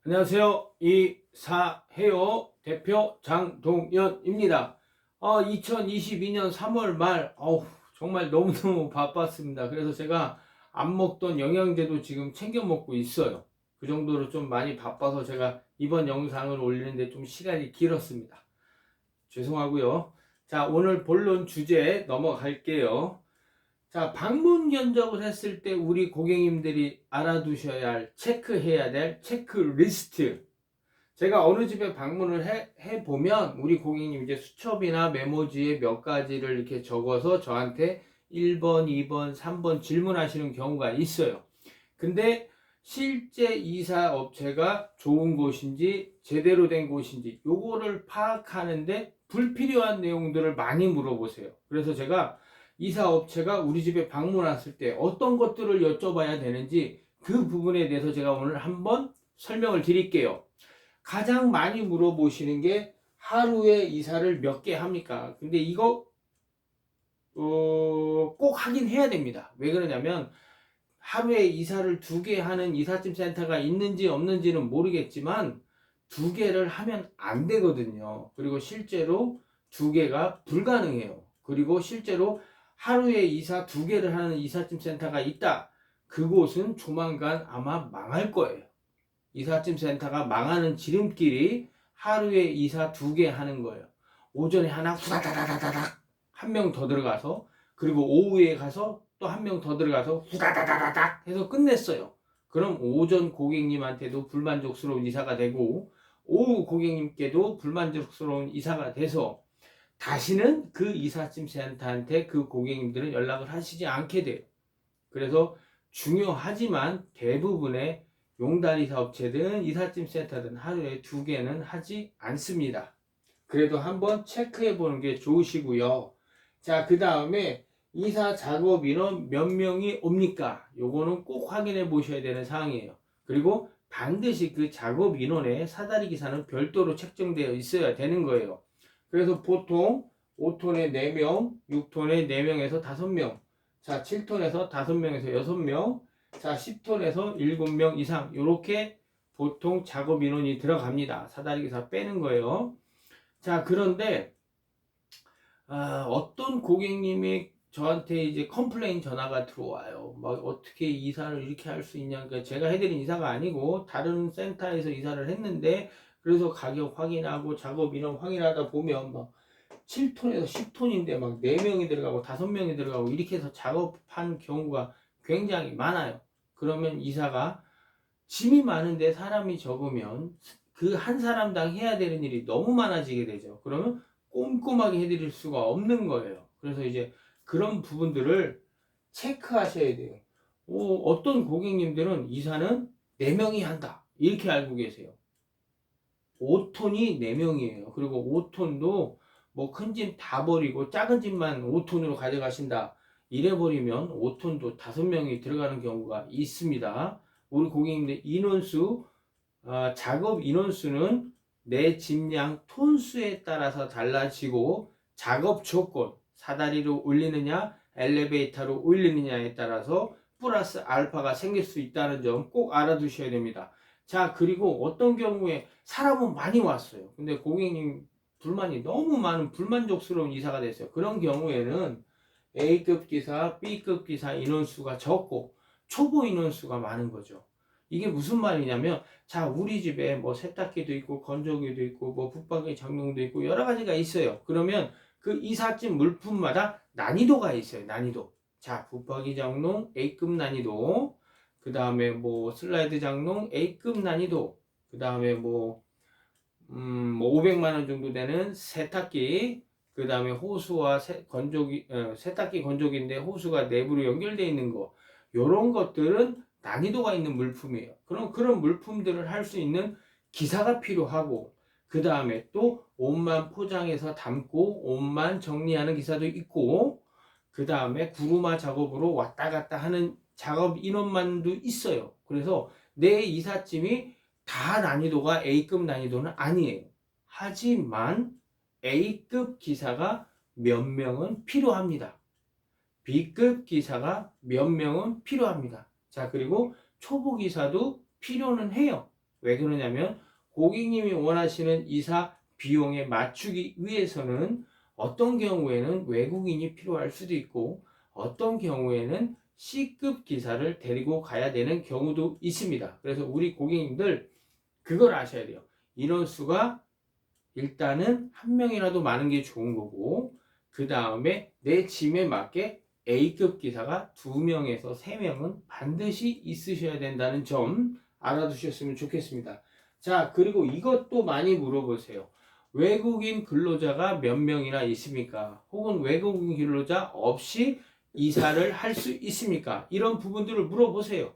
안녕하세요. 이사해요 대표 장동현입니다. 2022년 3월 말, 정말 너무너무 바빴습니다. 그래서 제가 안 먹던 영양제도 지금 챙겨 먹고 있어요. 그 정도로 좀 많이 바빠서 제가 이번 영상을 올리는데 좀 시간이 길었습니다. 죄송하고요. 자, 오늘 본론 주제 넘어갈게요. 자, 방문 견적을 했을 때 우리 고객님들이 알아두셔야 할, 체크해야 될 체크리스트. 제가 어느 집에 방문을 해보면 우리 고객님 이제 수첩이나 메모지에 몇 가지를 이렇게 적어서 저한테 1번, 2번, 3번 질문하시는 경우가 있어요. 근데 실제 이사 업체가 좋은 곳인지 제대로 된 곳인지 요거를 파악하는데 불필요한 내용들을 많이 물어보세요. 그래서 제가 이사 업체가 우리 집에 방문 왔을 때 어떤 것들을 여쭤봐야 되는지 그 부분에 대해서 제가 오늘 한번 설명을 드릴게요. 가장 많이 물어보시는 게 하루에 이사를 몇 개 합니까? 근데 이거 꼭 하긴 해야 됩니다. 왜 그러냐면 하루에 이사를 2개 하는 이삿짐 센터가 있는지 없는지는 모르겠지만 2개를 하면 안 되거든요. 그리고 실제로 2개가 불가능해요. 그리고 실제로 하루에 이사 2개를 하는 이삿짐 센터가 있다. 그곳은 조만간 아마 망할 거예요. 이삿짐 센터가 망하는 지름길이 하루에 이사 2개 하는 거예요. 오전에 하나 후다다다다닥 한 명 더 들어가서, 그리고 오후에 가서 또 한 명 더 들어가서 후다다다다닥 해서 끝냈어요. 그럼 오전 고객님한테도 불만족스러운 이사가 되고 오후 고객님께도 불만족스러운 이사가 돼서 다시는 그 이삿짐 센터한테 그 고객님들은 연락을 하시지 않게 돼요. 그래서 중요하지만 대부분의 용달이사 업체든 이삿짐 센터든 하루에 2개는 하지 않습니다. 그래도 한번 체크해 보는 게 좋으시고요. 자, 그 다음에 이사 작업 인원 몇 명이 옵니까? 요거는 꼭 확인해 보셔야 되는 사항이에요. 그리고 반드시 그 작업 인원에 사다리 기사는 별도로 책정되어 있어야 되는 거예요. 그래서 보통 5톤에 4명, 6톤에 4명에서 5명, 자, 7톤에서 5명에서 6명, 자, 10톤에서 7명 이상, 요렇게 보통 작업 인원이 들어갑니다. 사다리 기사 빼는 거예요. 자, 그런데 어떤 고객님이 저한테 이제 컴플레인 전화가 들어와요. 막 어떻게 이사를 이렇게 할 수 있냐. 그러니까 제가 해드린 이사가 아니고 다른 센터에서 이사를 했는데, 그래서 가격 확인하고 작업 인원 확인하다 보면 막 7톤에서 10톤인데 막 4명이 들어가고 5명이 들어가고 이렇게 해서 작업한 경우가 굉장히 많아요. 그러면 이사가 짐이 많은데 사람이 적으면 그 한 사람당 해야 되는 일이 너무 많아지게 되죠. 그러면 꼼꼼하게 해드릴 수가 없는 거예요. 그래서 이제 그런 부분들을 체크하셔야 돼요. 어떤 고객님들은 이사는 4명이 한다, 이렇게 알고 계세요. 5톤이 4명이에요. 그리고 5톤도 뭐 큰 짐 다 버리고 작은 짐만 5톤으로 가져가신다, 이래 버리면 5톤도 5명이 들어가는 경우가 있습니다. 우리 고객님들 인원수, 작업 인원수는 내 짐량 톤수에 따라서 달라지고 작업 조건, 사다리로 올리느냐 엘리베이터로 올리느냐에 따라서 플러스 알파가 생길 수 있다는 점 꼭 알아두셔야 됩니다. 자, 그리고 어떤 경우에 사람은 많이 왔어요. 근데 고객님 불만이 너무 많은 불만족스러운 이사가 됐어요. 그런 경우에는 A급 기사, B급 기사 인원수가 적고 초보 인원수가 많은 거죠. 이게 무슨 말이냐면, 자, 우리 집에 뭐 세탁기도 있고 건조기도 있고 뭐 붙박이 장롱도 있고 여러 가지가 있어요. 그러면 그 이삿짐 물품마다 난이도가 있어요. 난이도. 자, 붙박이 장롱 A급 난이도, 그 다음에 뭐 슬라이드 장롱 A급 난이도, 그 다음에 뭐 500만 원 정도 되는 세탁기, 그 다음에 호수와 건조기, 세탁기 건조기인데 호수가 내부로 연결되어 있는 거, 요런 것들은 난이도가 있는 물품이에요. 그럼 그런 물품들을 할 수 있는 기사가 필요하고, 그 다음에 또 옷만 포장해서 담고 옷만 정리하는 기사도 있고, 그 다음에 구루마 작업으로 왔다 갔다 하는 작업 인원만도 있어요. 그래서 내 이삿짐이 다 난이도가 A급 난이도는 아니에요. 하지만 A급 기사가 몇 명은 필요합니다. B급 기사가 몇 명은 필요합니다. 자, 그리고 초보 기사도 필요는 해요. 왜 그러냐면 고객님이 원하시는 이사 비용에 맞추기 위해서는 어떤 경우에는 외국인이 필요할 수도 있고 어떤 경우에는 C급 기사를 데리고 가야 되는 경우도 있습니다. 그래서 우리 고객님들 그걸 아셔야 돼요. 인원수가 일단은 한 명이라도 많은 게 좋은 거고 그 다음에 내 짐에 맞게 A급 기사가 2명에서 3명은 반드시 있으셔야 된다는 점 알아두셨으면 좋겠습니다. 자, 그리고 이것도 많이 물어보세요. 외국인 근로자가 몇 명이나 있습니까? 혹은 외국인 근로자 없이 이사를 할 수 있습니까? 이런 부분들을 물어보세요.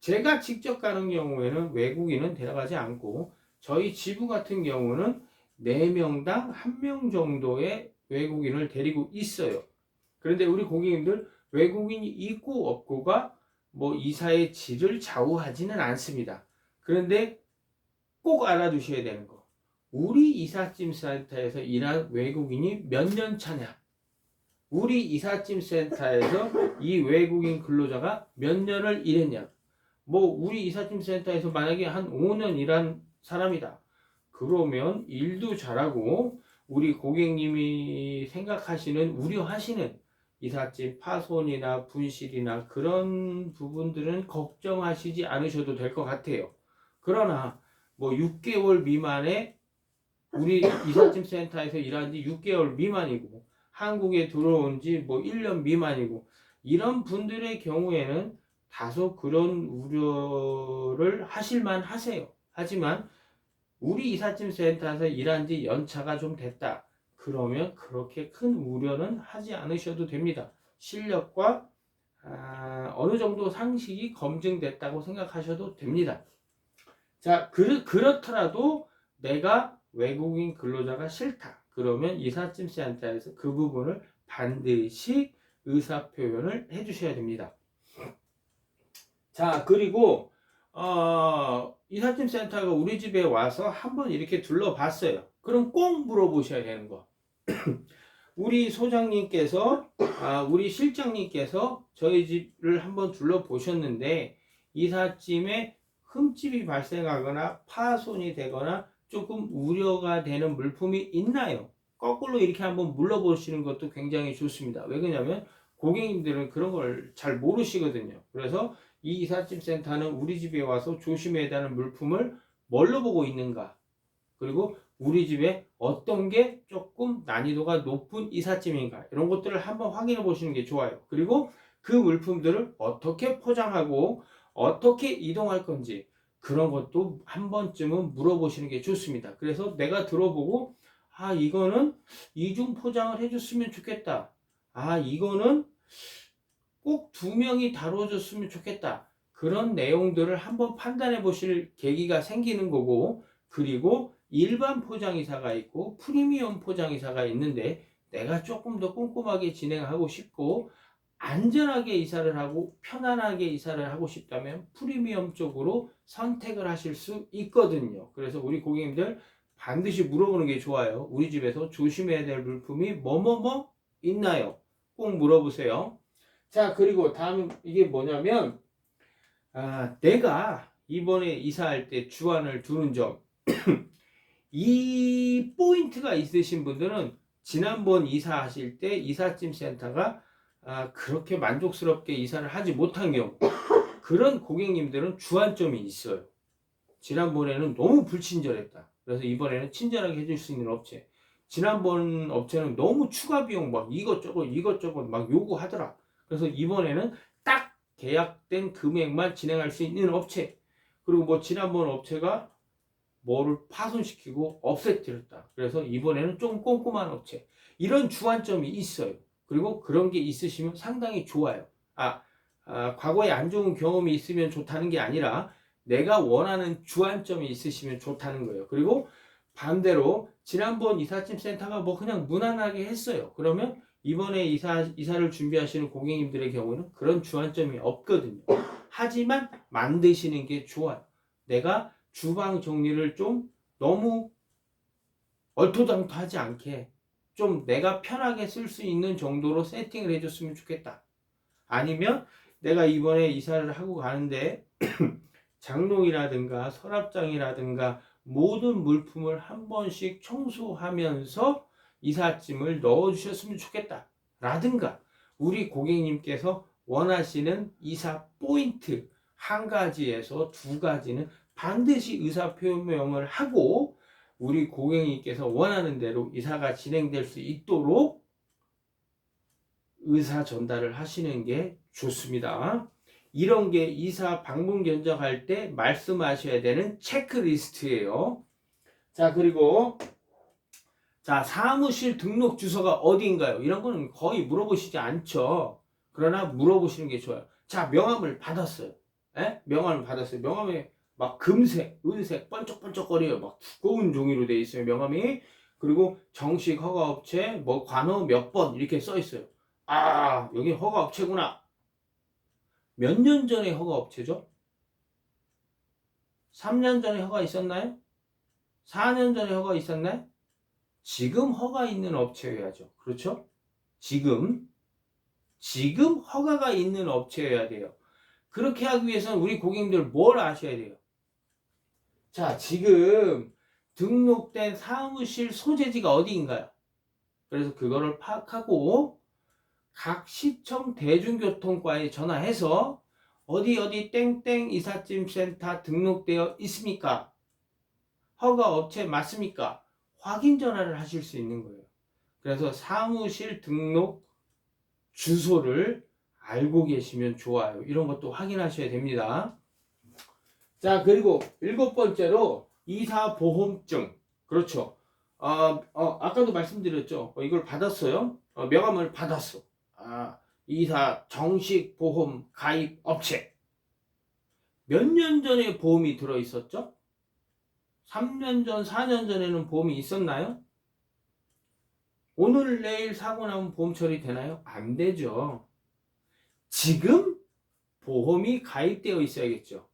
제가 직접 가는 경우에는 외국인은 데려가지 않고 저희 지부 같은 경우는 4명당 1명 정도의 외국인을 데리고 있어요. 그런데 우리 고객님들 외국인이 있고 없고가 뭐 이사의 질을 좌우하지는 않습니다. 그런데 꼭 알아두셔야 되는 거. 우리 이삿짐 센터에서 일한 외국인이 몇 년 차냐? 우리 이삿짐 센터에서 이 외국인 근로자가 몇 년을 일했냐? 뭐 우리 이삿짐 센터에서 만약에 한 5년 일한 사람이다. 그러면 일도 잘하고 우리 고객님이 생각하시는 우려하시는 이삿짐 파손이나 분실이나 그런 부분들은 걱정하시지 않으셔도 될 것 같아요. 그러나 뭐 6개월 미만의 우리 이삿짐 센터에서 일한 지 6개월 미만이고 한국에 들어온 지 뭐 1년 미만이고 이런 분들의 경우에는 다소 그런 우려를 하실만 하세요. 하지만 우리 이삿짐 센터에서 일한 지 연차가 좀 됐다. 그러면 그렇게 큰 우려는 하지 않으셔도 됩니다. 실력과 어느 정도 상식이 검증됐다고 생각하셔도 됩니다. 자, 그렇더라도 내가 외국인 근로자가 싫다. 그러면 이삿짐 센터에서 그 부분을 반드시 의사표현을 해주셔야 됩니다. 자, 그리고 이삿짐 센터가 우리 집에 와서 한번 이렇게 둘러봤어요. 그럼 꼭 물어보셔야 되는 거. 우리 소장님께서, 우리 실장님께서 저희 집을 한번 둘러보셨는데 이삿짐에 흠집이 발생하거나 파손이 되거나 조금 우려가 되는 물품이 있나요? 거꾸로 이렇게 한번 물어보시는 것도 굉장히 좋습니다. 왜 그러냐면 고객님들은 그런 걸 잘 모르시거든요. 그래서 이 이삿짐 센터는 우리 집에 와서 조심해야 되는 물품을 뭘로 보고 있는가? 그리고 우리 집에 어떤 게 조금 난이도가 높은 이삿짐인가? 이런 것들을 한번 확인해 보시는 게 좋아요. 그리고 그 물품들을 어떻게 포장하고 어떻게 이동할 건지 그런 것도 한 번쯤은 물어보시는 게 좋습니다. 그래서 내가 들어보고 이거는 이중 포장을 해줬으면 좋겠다. 이거는 꼭 2명이 다뤄줬으면 좋겠다. 그런 내용들을 한번 판단해 보실 계기가 생기는 거고 그리고 일반 포장이사가 있고 프리미엄 포장이사가 있는데 내가 조금 더 꼼꼼하게 진행하고 싶고 안전하게 이사를 하고 편안하게 이사를 하고 싶다면 프리미엄 쪽으로 선택을 하실 수 있거든요. 그래서 우리 고객님들 반드시 물어보는 게 좋아요. 우리 집에서 조심해야 될 물품이 뭐뭐뭐 있나요? 꼭 물어보세요. 자, 그리고 다음 이게 뭐냐면 내가 이번에 이사할 때 주안을 두는 점 이 포인트가 있으신 분들은 지난번 이사하실 때 이삿짐 센터가 그렇게 만족스럽게 이사를 하지 못한 경우 그런 고객님들은 주안점이 있어요. 지난번에는 너무 불친절했다. 그래서 이번에는 친절하게 해줄 수 있는 업체. 지난번 업체는 너무 추가 비용 막 이것저것 막 요구하더라. 그래서 이번에는 딱 계약된 금액만 진행할 수 있는 업체. 그리고 뭐 지난번 업체가 뭐를 파손시키고 없애뜨렸다. 그래서 이번에는 좀 꼼꼼한 업체. 이런 주안점이 있어요. 그리고 그런 게 있으시면 상당히 좋아요. 과거에 안 좋은 경험이 있으면 좋다는 게 아니라 내가 원하는 주안점이 있으시면 좋다는 거예요. 그리고 반대로 지난번 이삿짐 센터가 뭐 그냥 무난하게 했어요. 그러면 이번에 이사를 준비하시는 고객님들의 경우는 그런 주안점이 없거든요. 하지만 만드시는 게 좋아요. 내가 주방 정리를 좀 너무 얼토당토하지 않게 좀 내가 편하게 쓸 수 있는 정도로 세팅을 해줬으면 좋겠다. 아니면 내가 이번에 이사를 하고 가는데 장롱이라든가 서랍장이라든가 모든 물품을 한 번씩 청소하면서 이삿짐을 넣어주셨으면 좋겠다 라든가, 우리 고객님께서 원하시는 이사 포인트 한 가지에서 두 가지는 반드시 의사 표명을 하고 우리 고객님께서 원하는 대로 이사가 진행될 수 있도록 의사 전달을 하시는 게 좋습니다. 이런 게 이사 방문 견적할 때 말씀하셔야 되는 체크리스트예요. 자, 그리고 자, 사무실 등록 주소가 어디인가요? 이런 거는 거의 물어보시지 않죠. 그러나 물어보시는 게 좋아요. 자, 명함을 받았어요. 에? 명함을 받았어요. 명함에 막 금색, 은색, 번쩍번쩍거려요. 막 두꺼운 종이로 돼 있어요, 명함이. 그리고 정식 허가업체, 뭐 관호 몇 번 이렇게 써 있어요. 아, 여기 허가업체구나. 몇 년 전에 허가업체죠? 3년 전에 허가 있었나요? 4년 전에 허가 있었나요? 지금 허가 있는 업체여야죠. 그렇죠? 지금 허가가 있는 업체여야 돼요. 그렇게 하기 위해서는 우리 고객님들 뭘 아셔야 돼요? 자, 지금 등록된 사무실 소재지가 어디인가요? 그래서 그거를 파악하고 각 시청 대중교통과에 전화해서 어디 땡땡 이삿짐 센터 등록되어 있습니까? 허가 업체 맞습니까? 확인 전화를 하실 수 있는 거예요. 그래서 사무실 등록 주소를 알고 계시면 좋아요. 이런 것도 확인하셔야 됩니다. 자, 그리고 7번째로 이사보험증. 그렇죠. 아까도 말씀드렸죠. 이걸 받았어요. 명함을 받았어. 이사 정식 보험 가입 업체. 몇 년 전에 보험이 들어있었죠? 3년 전, 4년 전에는 보험이 있었나요? 오늘 내일 사고 나면 보험 처리 되나요? 안 되죠. 지금 보험이 가입되어 있어야겠죠.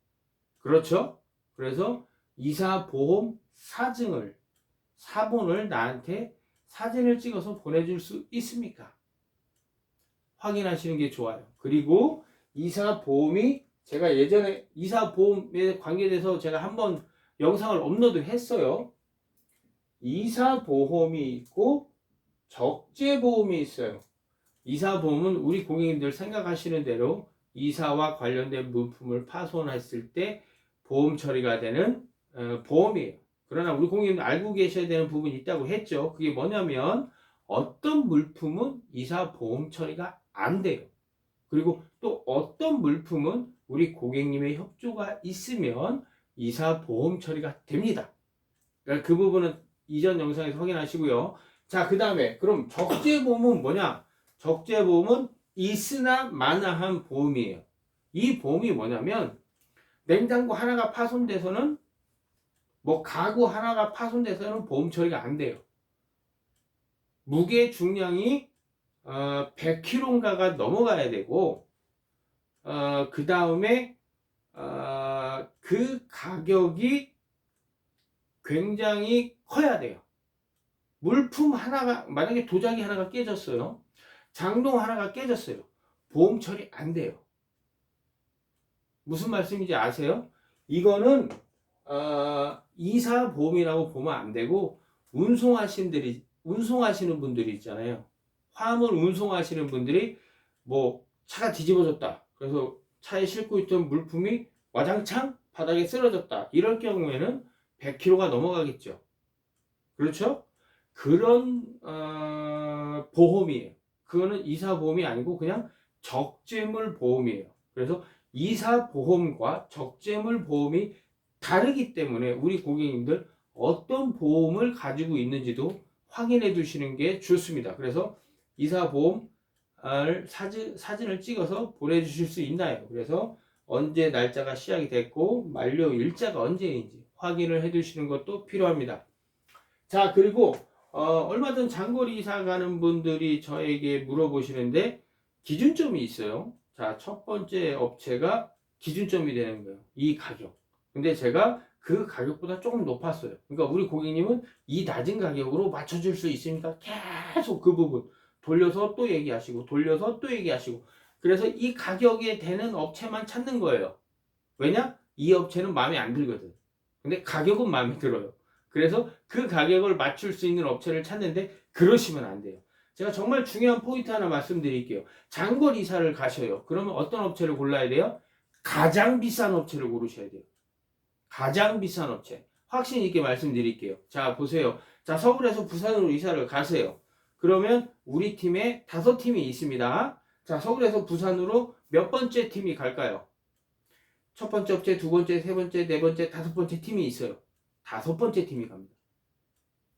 그렇죠? 그래서 이사보험 사증을, 사본을 나한테 사진을 찍어서 보내줄 수 있습니까? 확인하시는 게 좋아요. 그리고 이사보험이, 제가 예전에 이사보험에 관계돼서 제가 한번 영상을 업로드 했어요. 이사보험이 있고 적재보험이 있어요. 이사보험은 우리 고객님들 생각하시는 대로 이사와 관련된 물품을 파손했을 때 보험 처리가 되는 보험이에요. 그러나 우리 고객님들 알고 계셔야 되는 부분이 있다고 했죠. 그게 뭐냐면 어떤 물품은 이사보험 처리가 안 돼요. 그리고 또 어떤 물품은 우리 고객님의 협조가 있으면 이사보험 처리가 됩니다. 그러니까 그 부분은 이전 영상에서 확인하시고요. 자, 그 다음에 그럼 적재보험은 뭐냐? 적재보험은 있으나 마나한 보험이에요. 이 보험이 뭐냐면 냉장고 하나가 파손돼서는, 뭐 가구 하나가 파손돼서는 보험 처리가 안 돼요. 무게 중량이 100kg가가 넘어가야 되고, 그 다음에 그 가격이 굉장히 커야 돼요. 물품 하나가, 만약에 도자기 하나가 깨졌어요. 장롱 하나가 깨졌어요. 보험 처리 안 돼요. 무슨 말씀인지 아세요? 이거는 이사보험이라고 보면 안 되고, 운송하시는 분들이 있잖아요. 화물 운송하시는 분들이 뭐 차가 뒤집어졌다. 그래서 차에 싣고 있던 물품이 와장창 바닥에 쓰러졌다. 이럴 경우에는 100kg가 넘어가겠죠. 그렇죠? 그런 보험이에요. 그거는 이사보험이 아니고 그냥 적재물 보험이에요. 그래서 이사보험과 적재물 보험이 다르기 때문에 우리 고객님들 어떤 보험을 가지고 있는지도 확인해 두시는 게 좋습니다. 그래서 이사보험 사진을 찍어서 보내주실 수 있나요? 그래서 언제 날짜가 시작이 됐고 만료 일자가 언제인지 확인을 해 두시는 것도 필요합니다. 자, 그리고 얼마 전 장거리 이사 가는 분들이 저에게 물어보시는데 기준점이 있어요. 자, 첫 번째 업체가 기준점이 되는 거예요. 이 가격. 근데 제가 그 가격보다 조금 높았어요. 그러니까 우리 고객님은 이 낮은 가격으로 맞춰줄 수 있습니까? 계속 그 부분 돌려서 또 얘기하시고 돌려서 또 얘기하시고, 그래서 이 가격에 되는 업체만 찾는 거예요. 왜냐? 이 업체는 마음에 안 들거든. 근데 가격은 마음에 들어요. 그래서 그 가격을 맞출 수 있는 업체를 찾는데 그러시면 안 돼요. 제가 정말 중요한 포인트 하나 말씀드릴게요. 장거리 이사를 가셔요. 그러면 어떤 업체를 골라야 돼요? 가장 비싼 업체를 고르셔야 돼요. 가장 비싼 업체. 확신 있게 말씀드릴게요. 자, 보세요. 자, 서울에서 부산으로 이사를 가세요. 그러면 우리 팀에 5팀이 있습니다. 자, 서울에서 부산으로 몇 번째 팀이 갈까요? 첫 번째 업체, 두 번째, 세 번째, 네 번째, 5번째 팀이 있어요. 5번째 팀이 갑니다.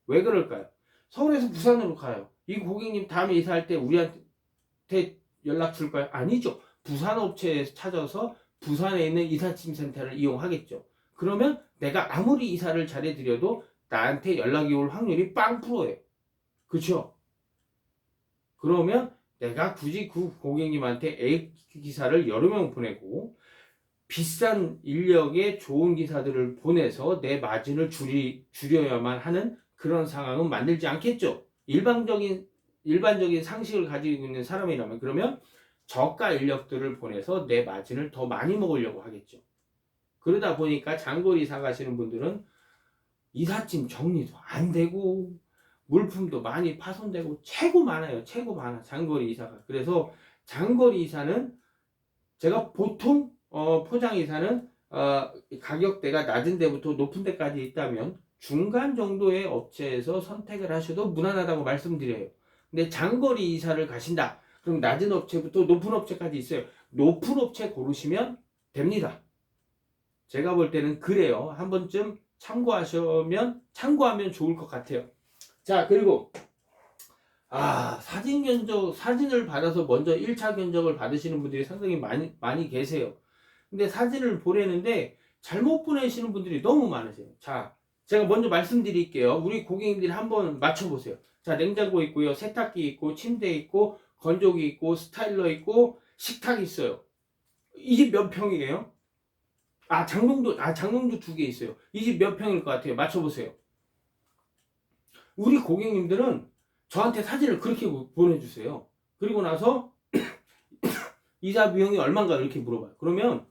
왜 그럴까요? 서울에서 부산으로 가요. 이 고객님 다음에 이사할 때 우리한테 연락 줄까요? 아니죠. 부산 업체에서 찾아서 부산에 있는 이사짐 센터를 이용하겠죠. 그러면 내가 아무리 이사를 잘해드려도 나한테 연락이 올 확률이 0%예요. 그렇죠? 그러면 내가 굳이 그 고객님한테 A 기사를 여러 명 보내고 비싼 인력의 좋은 기사들을 보내서 내 마진을 줄여야만 하는 그런 상황은 만들지 않겠죠. 일반적인 상식을 가지고 있는 사람이라면 그러면 저가 인력들을 보내서 내 마진을 더 많이 먹으려고 하겠죠. 그러다 보니까 장거리 이사 가시는 분들은 이삿짐 정리도 안 되고 물품도 많이 파손되고 최고 많아요. 최고 많아. 장거리 이사가. 그래서 장거리 이사는 제가 보통 포장 이사는 가격대가 낮은 데부터 높은 데까지 있다면 중간 정도의 업체에서 선택을 하셔도 무난하다고 말씀드려요. 근데 장거리 이사를 가신다. 그럼 낮은 업체부터 높은 업체까지 있어요. 높은 업체 고르시면 됩니다. 제가 볼 때는 그래요. 한 번쯤 참고하면 좋을 것 같아요. 자, 그리고 사진을 받아서 먼저 1차 견적을 받으시는 분들이 상당히 많이 계세요. 근데 사진을 보내는데 잘못 보내시는 분들이 너무 많으세요. 자, 제가 먼저 말씀드릴게요. 우리 고객님들이 한번 맞춰보세요. 자, 냉장고 있고요. 세탁기 있고, 침대 있고, 건조기 있고, 스타일러 있고, 식탁 있어요. 이 집 몇 평이에요? 장롱도 2개 있어요. 이 집 몇 평일 것 같아요? 맞춰보세요. 우리 고객님들은 저한테 사진을 그렇게 보내주세요. 그리고 나서 이사 비용이 얼마인가 이렇게 물어봐요. 그러면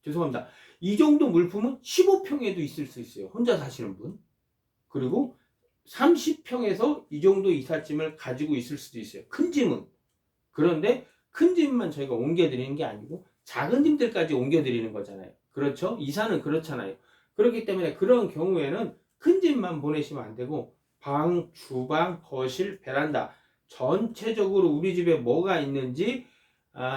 죄송합니다. 이 정도 물품은 15평에도 있을 수 있어요. 혼자 사시는 분. 그리고 30평에서 이 정도 이삿짐을 가지고 있을 수도 있어요. 큰 짐은. 그런데 큰 짐만 저희가 옮겨드리는 게 아니고 작은 짐들까지 옮겨드리는 거잖아요. 그렇죠? 이사는 그렇잖아요. 그렇기 때문에 그런 경우에는 큰 짐만 보내시면 안 되고 방, 주방, 거실, 베란다 전체적으로 우리 집에 뭐가 있는지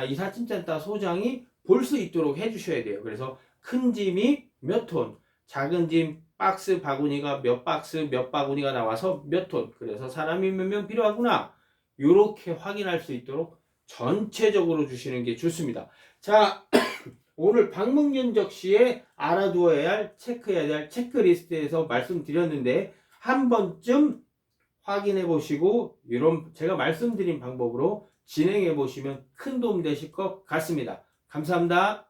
이삿짐센터 소장이 볼 수 있도록 해주셔야 돼요. 그래서 큰 짐이 몇 톤, 작은 짐 박스 바구니가 몇 박스 몇 바구니가 나와서 몇 톤, 그래서 사람이 몇 명 필요하구나 이렇게 확인할 수 있도록 전체적으로 주시는 게 좋습니다. 자, 오늘 방문 견적 시에 알아두어야 할 체크해야 할 체크리스트에서 말씀드렸는데 한 번쯤 확인해 보시고 이런 제가 말씀드린 방법으로 진행해 보시면 큰 도움 되실 것 같습니다. 감사합니다.